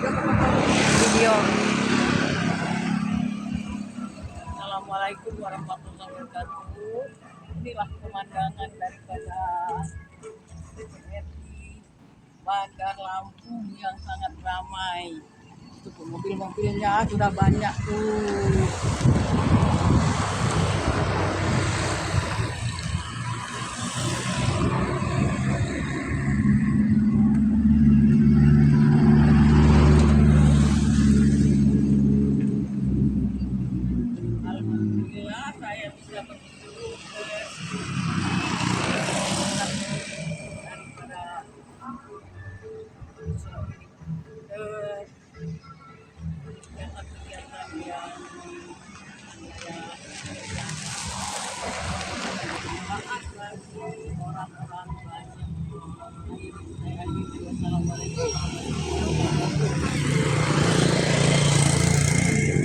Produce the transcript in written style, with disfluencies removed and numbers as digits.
video. Assalamualaikum warahmatullahi wabarakatuh. Inilah pemandangan daripada Bandar Lampung yang sangat ramai. Itu mobil-mobilnya sudah banyak tuh.